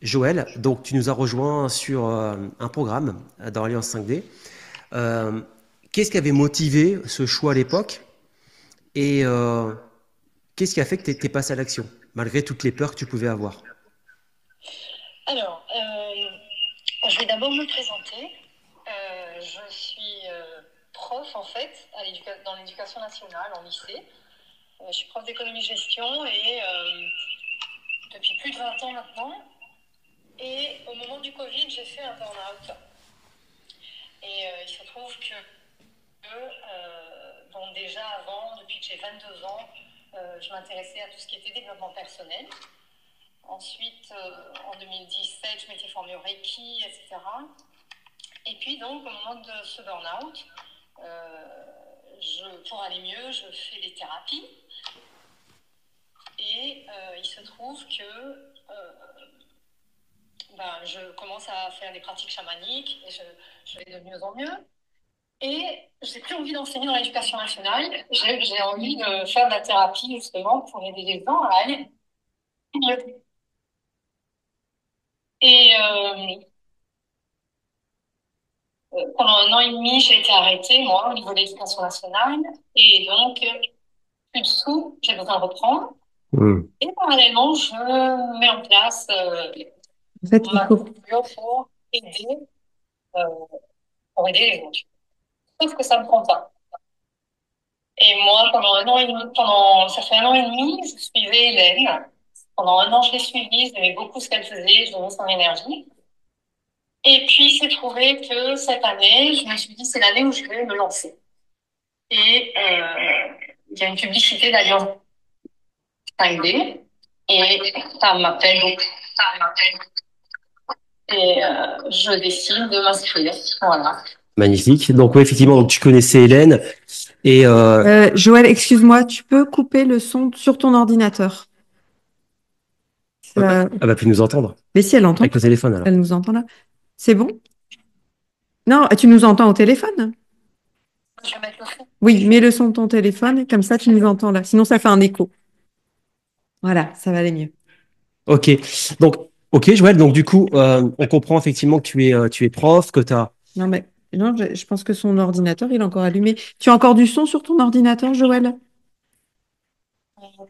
Joël, donc tu nous as rejoint sur un programme dans Alliance 5D. Euh, Qu'est-ce qui avait motivé ce choix à l'époque et qu'est-ce qui a fait que tu étais passé à l'action, malgré toutes les peurs que tu pouvais avoir? Alors, je vais d'abord me présenter. Je suis prof en fait dans l'éducation nationale en lycée. Je suis prof d'économie-gestion et depuis plus de 20 ans maintenant. Et au moment du Covid, j'ai fait un burn-out. Et il se trouve que bon, déjà avant, depuis que j'ai 22 ans, je m'intéressais à tout ce qui était développement personnel. Ensuite, en 2017, je m'étais formée au Reiki, etc. Et puis donc, au moment de ce burn-out, pour aller mieux, je fais des thérapies. Et il se trouve que je commence à faire des pratiques chamaniques et je vais de mieux en mieux. Et j'ai plus envie d'enseigner dans l'éducation nationale. J'ai envie de faire de la thérapie justement pour aider les gens à aller mieux. Et pendant un an et demi, j'ai été arrêtée, moi, au niveau de l'éducation nationale. Et donc, plus de sous, j'ai besoin de reprendre. Hmm. Et parallèlement, je mets en place En fait, il ma faut. structure euh, pour aider les autres. Sauf que ça me prend pas. Et moi, pendant un an et demi, ça fait un an et demi, je suivais Hélène. Pendant un an, je l'ai suivie, j'aimais beaucoup ce qu'elle faisait, je donnais son énergie. Et puis, il s'est trouvé que cette année, je me suis dit, c'est l'année où je vais me lancer. Et il y a une publicité d'Alliance 5D, et ça m'appelle beaucoup. Et je décide de m'inscrire. Voilà. Magnifique. Donc oui, effectivement, donc tu connaissais Hélène et Joël, excuse-moi, tu peux couper le son sur ton ordinateur. elle va plus nous entendre Mais si elle entend, avec le téléphone alors. elle nous entend là. C'est bon? Non, tu nous entends au téléphone? Je vais mettre le fond. Oui, mets le son de ton téléphone, comme ça tu nous entends là. Sinon, ça fait un écho. Voilà, ça va aller mieux. Ok. Donc ok, Joël. Donc du coup, on comprend effectivement que tu es prof, que tu as. Non, mais non, je pense que son ordinateur, il est encore allumé. Tu as encore du son sur ton ordinateur, Joël? Parce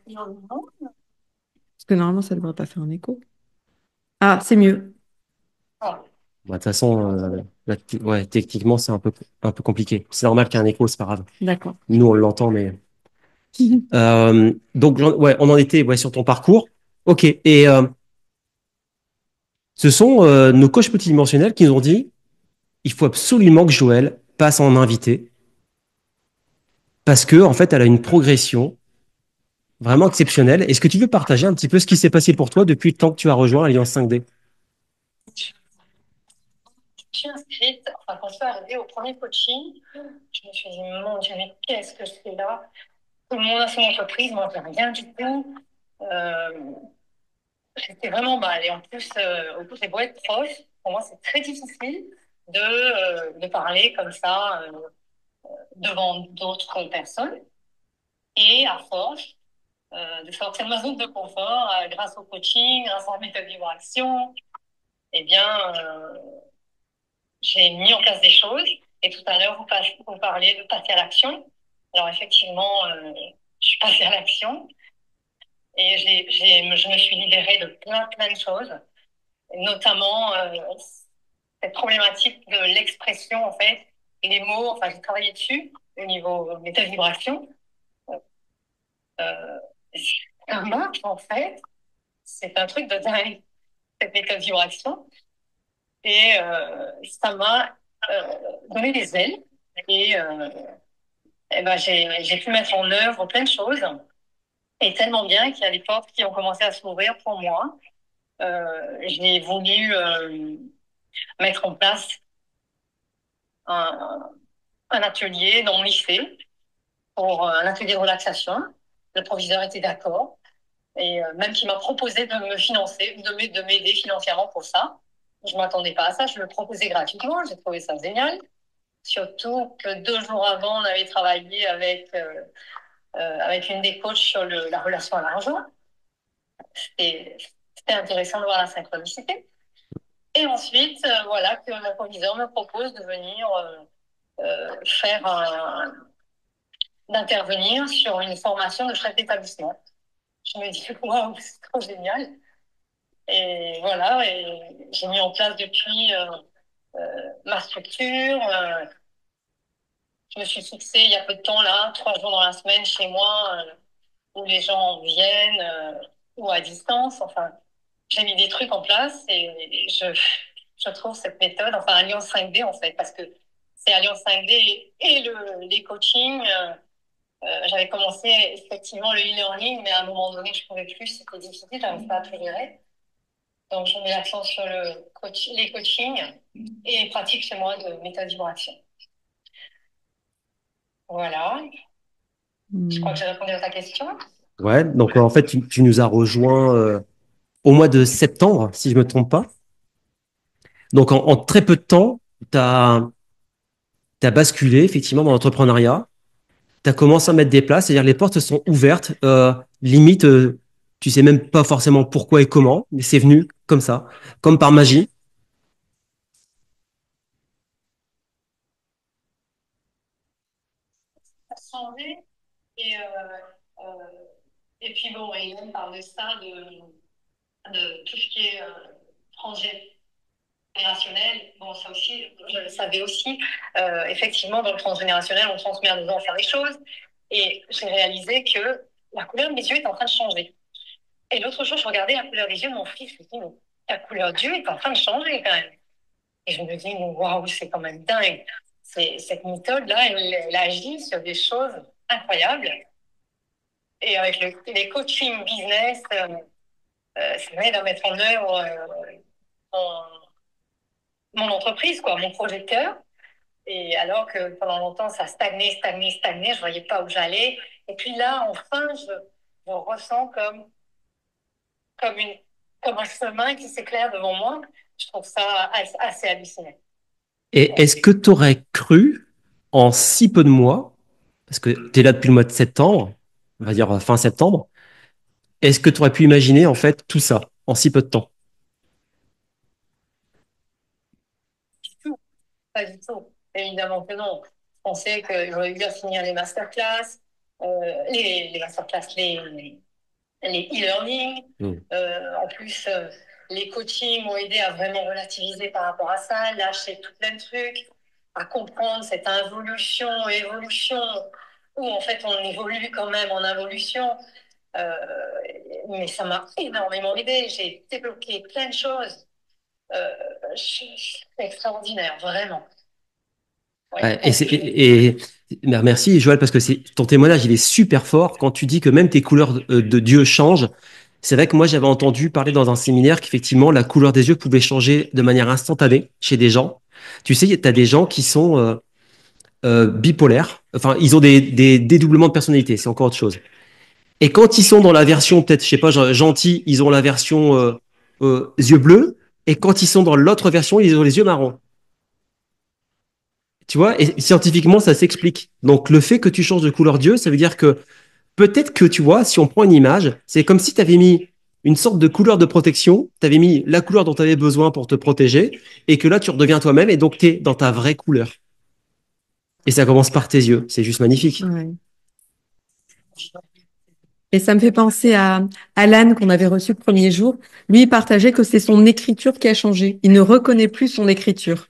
que normalement, ça ne devrait pas faire un écho. Ah, c'est mieux. Bah, de toute façon, ouais, techniquement, c'est un peu compliqué. C'est normal qu'il y ait un écho, c'est pas grave. D'accord. Nous, on l'entend, mais donc ouais, on en était ouais, sur ton parcours. Ok. Et ce sont nos coachs multidimensionnels qui nous ont dit, il faut absolument que Joël passe en invité parce que en fait, elle a une progression vraiment exceptionnelle. Est-ce que tu veux partager un petit peu ce qui s'est passé pour toi depuis le temps que tu as rejoint l'Alliance 5D? Je suis inscrite, enfin, quand je suis arrivée au premier coaching, je me suis dit, mon Dieu, mais qu'est-ce que je fais là? Tout le monde a son entreprise, moi, je n'ai rien du tout. Euh, J'étais vraiment mal. Et en plus, j'ai beau être proche, pour moi, c'est très difficile de parler comme ça devant d'autres personnes. Et à force de sortir de ma zone de confort, grâce au coaching, grâce à la méthode vibration, eh bien, j'ai mis en place des choses. Et tout à l'heure, vous parliez de passer à l'action. Alors effectivement, je suis passée à l'action et je me suis libérée de plein de choses, et notamment cette problématique de l'expression, en fait, et les mots. Enfin, j'ai travaillé dessus au niveau méthode vibration. Euh, ça marche, en fait. C'est un truc de dingue, cette méthode vibration. Et ça m'a donné des ailes. Et j'ai pu mettre en œuvre plein de choses. Et tellement bien qu'il y a des portes qui ont commencé à s'ouvrir pour moi. J'ai voulu mettre en place un, un atelier dans mon lycée pour un atelier de relaxation. Le proviseur était d'accord et même qui m'a proposé de me financer, de m'aider financièrement pour ça. Je ne m'attendais pas à ça, je le proposais gratuitement, j'ai trouvé ça génial. Surtout que 2 jours avant, on avait travaillé avec une des coachs sur la relation à l'argent. C'était c'était intéressant de voir la synchronicité. Et ensuite, voilà que mon proviseur me propose de venir d'intervenir sur une formation de chef d'établissement. Je me dis, waouh, c'est trop génial. Et voilà, et j'ai mis en place depuis ma structure. Je me suis fixée il y a peu de temps, là, 3 jours dans la semaine chez moi, où les gens viennent, ou à distance. Enfin, j'ai mis des trucs en place et je trouve cette méthode, enfin, Alliance 5D, en fait, parce que c'est Alliance 5D et les coachings. J'avais commencé effectivement le e-learning, mais à un moment donné, je ne pouvais plus, c'était difficile, je n'arrive pas à tout gérer. Donc, j'ai mis l'accent sur les coachings et les pratiques chez moi de méthode vibration. Voilà. Je crois que j'ai répondu à ta question. Ouais, donc en fait, tu nous as rejoint au mois de septembre, si je me trompe pas. Donc en très peu de temps, tu as basculé effectivement dans l'entrepreneuriat. Tu as commencé à mettre des places, c'est-à-dire les portes se sont ouvertes. Limite, tu sais même pas forcément pourquoi et comment, mais c'est venu comme ça, comme par magie. Ça a changé. Et, et puis bon, et on parle de ça, de tout ce qui est transgénérationnel. Bon, ça aussi, je le savais aussi. Effectivement, dans le transgénérationnel, on transmet à nos enfants les choses. Et j'ai réalisé que la couleur de mes yeux est en train de changer. Et l'autre jour, je regardais la couleur des yeux de mon fils. Je me dis, mais la couleur d'yeux est en train de changer quand même. Et je me dis, waouh, c'est quand même dingue. Cette méthode-là, elle agit sur des choses incroyables. Et avec les coaching business, ça m'aide à mettre en œuvre mon entreprise, quoi, mon projecteur. Et alors que pendant longtemps, ça stagnait, je voyais pas où j'allais. Et puis là, enfin, je ressens comme, une, comme un chemin qui s'éclaire devant moi. Je trouve ça assez hallucinant. Et est-ce que tu aurais cru en si peu de mois, parce que tu es là depuis le mois de septembre, on va dire fin septembre, est-ce que tu aurais pu imaginer en fait tout ça en si peu de temps? Pas du tout. Évidemment que non. Je pensais que j'aurais eu à finir les masterclass, les masterclass, les e-learning. En plus, les coachings m'ont aidé à vraiment relativiser par rapport à ça, lâcher tout plein de trucs, à comprendre cette évolution, où en fait on évolue quand même en involution. Euh, mais ça m'a énormément aidé. J'ai débloqué plein de choses. C'est extraordinaire, vraiment. Ouais. Merci Joël parce que ton témoignage il est super fort quand tu dis que même tes couleurs de Dieu changent. C'est vrai que moi j'avais entendu parler dans un séminaire qu'effectivement la couleur des yeux pouvait changer de manière instantanée chez des gens. Tu sais, tu as des gens qui sont bipolaires, enfin ils ont des dédoublements de personnalité, c'est encore autre chose. Et quand ils sont dans la version peut-être, je sais pas, gentil, ils ont la version yeux bleus, et quand ils sont dans l'autre version, ils ont les yeux marrons. Tu vois, et scientifiquement, ça s'explique. Donc, le fait que tu changes de couleur d'yeux, ça veut dire que peut-être que, tu vois, si on prend une image, c'est comme si tu avais mis une sorte de couleur de protection, tu avais mis la couleur dont tu avais besoin pour te protéger, et que là, tu redeviens toi-même, et donc tu es dans ta vraie couleur. Et ça commence par tes yeux. C'est juste magnifique. Ouais. Et ça me fait penser à Alan qu'on avait reçu le premier jour. Lui, il partageait que c'est son écriture qui a changé. Il ne reconnaît plus son écriture.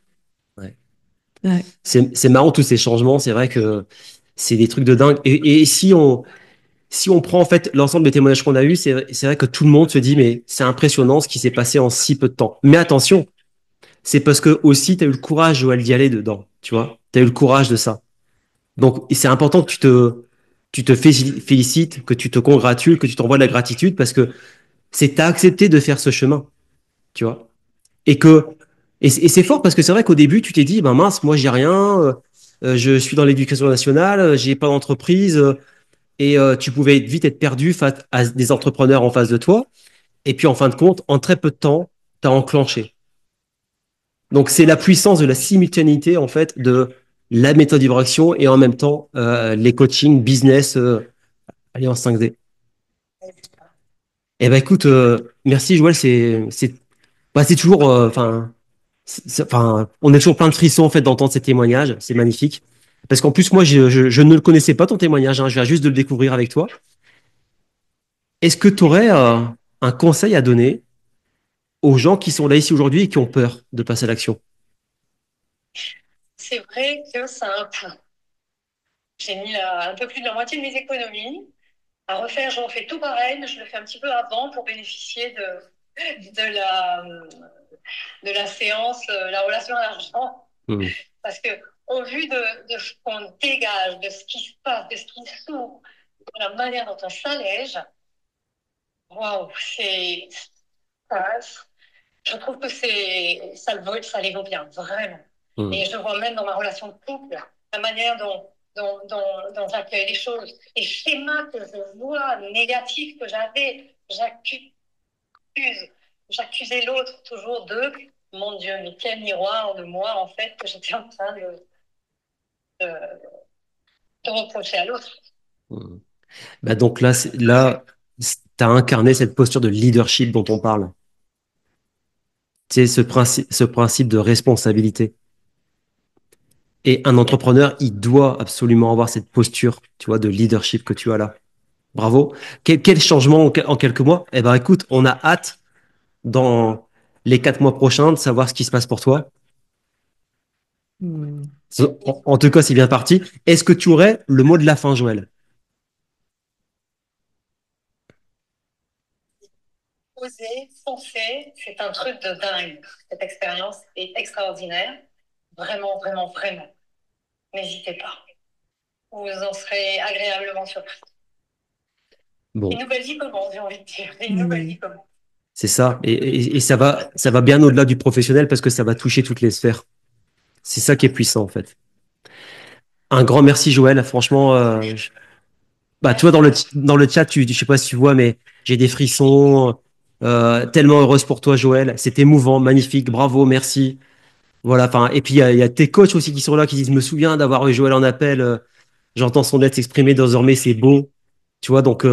Ouais. Ouais. C'est marrant tous ces changements. C'est vrai que c'est des trucs de dingue. Et si on prend en fait l'ensemble des témoignages qu'on a eus, c'est vrai que tout le monde se dit mais c'est impressionnant ce qui s'est passé en si peu de temps. Mais attention, c'est parce que aussi tu as eu le courage, Joël, d'y aller dedans. Tu vois, tu as eu le courage de ça. Donc c'est important que tu te félicites, que tu te congratules, que tu t'envoies de la gratitude parce que c'est t'as accepté de faire ce chemin. Tu vois. Et que et c'est fort parce que c'est vrai qu'au début tu t'es dit ben mince moi j'ai rien, je suis dans l'éducation nationale, j'ai pas d'entreprise et tu pouvais vite être perdu face à des entrepreneurs en face de toi. Et puis en fin de compte, en très peu de temps, tu as enclenché. Donc c'est la puissance de la simultanéité en fait de la méthode vibration et en même temps les coachings business Alliance 5D. Eh ben écoute, merci Joël, c'est toujours, enfin, on est toujours plein de frissons en fait d'entendre ces témoignages, c'est magnifique. Parce qu'en plus moi, je ne le connaissais pas ton témoignage, hein, je viens juste de le découvrir avec toi. Est-ce que tu aurais un conseil à donner aux gens qui sont là ici aujourd'hui et qui ont peur de passer à l'action? C'est vrai que ça a un coût. J'ai mis un peu plus de la moitié de mes économies à refaire. Je refais tout pareil, mais je le fais un petit peu avant pour bénéficier de de la séance, la relation à l'argent. Hmm. Parce que au vu de ce qu'on dégage, de ce qui se passe, de ce qui s'ouvre, de la manière dont on s'allège, waouh, ça, je trouve que ça les vaut bien, vraiment. Hmm. Et je vois même dans ma relation de couple, la manière dont j'accueille les choses, les schémas que je vois, négatifs que j'avais, j'accusais l'autre toujours de, mon Dieu, mais quel miroir de moi, en fait, que j'étais en train de, de reprocher à l'autre. Hmm. Bah donc là, tu as incarné cette posture de leadership dont on parle. Tu sais, ce principe de responsabilité. Et un entrepreneur, il doit absolument avoir cette posture, tu vois, de leadership que tu as là. Bravo. Quel changement en quelques mois? Eh ben, écoute, on a hâte dans les 4 mois prochains de savoir ce qui se passe pour toi. Hmm. En tout cas, c'est bien parti. Est-ce que tu aurais le mot de la fin, Joël? Oser, foncer, c'est un truc de dingue. Cette expérience est extraordinaire. Vraiment, vraiment, vraiment. N'hésitez pas. Vous en serez agréablement surpris. Une Bon, nouvelle vie commence, j'ai envie de dire. Une nouvelle Hmm. vie commence. c'est ça. Et ça va bien au-delà du professionnel parce que ça va toucher toutes les sphères. C'est ça qui est puissant, en fait. Un grand merci, Joël. Franchement, bah, tu vois, Merci à vous. dans le chat, je sais pas si tu vois, mais j'ai des frissons. Tellement heureuse pour toi, Joël. C'est émouvant, magnifique. Bravo, merci. Voilà. Enfin, et puis il y a tes coachs aussi qui sont là, qui disent, me souviens d'avoir eu Joël en appel. J'entends son aide s'exprimer désormais, c'est beau. Tu vois, donc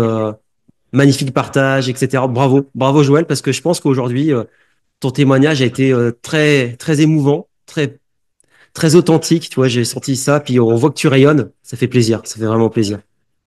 magnifique partage, etc. Bravo, bravo, Joël, parce que je pense qu'aujourd'hui, ton témoignage a été très, très émouvant, très authentique. Tu vois, j'ai senti ça. Puis on voit que tu rayonnes. Ça fait plaisir. Ça fait vraiment plaisir.